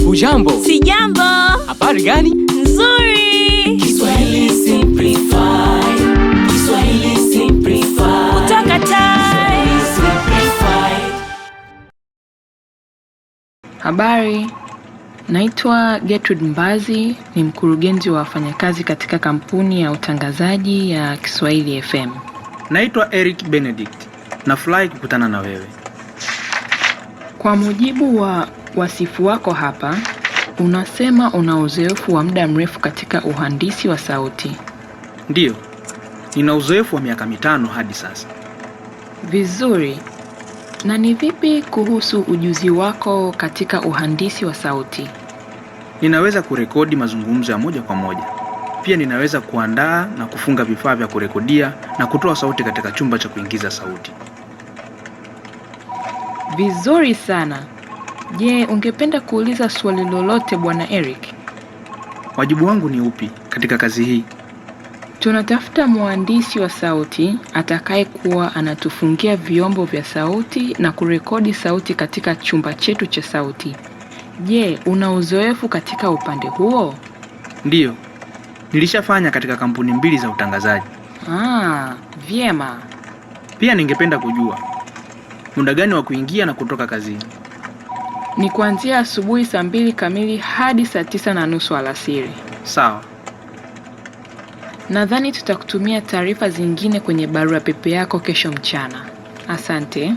Hujambo? Sijambo. Habari gani? Nzuri. Kiswahili Simplified. Kiswahili Simplified. Kutoka Tai. Simplified. Habari, naitwa Gertrude Mbazi, ni mkurugenzi wa wafanyakazi katika kampuni ya utangazaji ya Kiswahili FM. Naitwa Eric Benedict, nafurahi kukutana na wewe. Kwa mujibu wa wasifu wako hapa, unasema una uzoefu wa muda mrefu katika uhandisi wa sauti. Ndiyo, nina uzoefu wa miaka 5 hadi sasa. Vizuri. Na ni vipi kuhusu ujuzi wako katika uhandisi wa sauti? Ninaweza kurekodi mazungumzo ya moja kwa moja. Pia ninaweza kuandaa na kufunga vifaa vya kurekodia na kutoa sauti katika chumba cha kuingiza sauti. Vizuri sana. Je, ungependa kuuliza swali lolote Bwana Eric? Wajibu wangu ni upi katika kazi hii? Tunatafuta mhandisi wa sauti atakaye kuwa anatufungia vyombo vya sauti na kurekodi sauti katika chumba chetu cha sauti. Je, una uzoefu katika upande huo? Ndiyo, nilishafanya katika kampuni 2 za utangazaji. Vyema. Pia ningependa kujua muda gani wa kuingia na kutoka kazini? Ni kuanzia asubuhi saa 2 kamili hadi saa 9:30 alasiri. Sawa. Nadhani tutakutumia taarifa zingine kwenye barua pepe yako kesho mchana. Asante.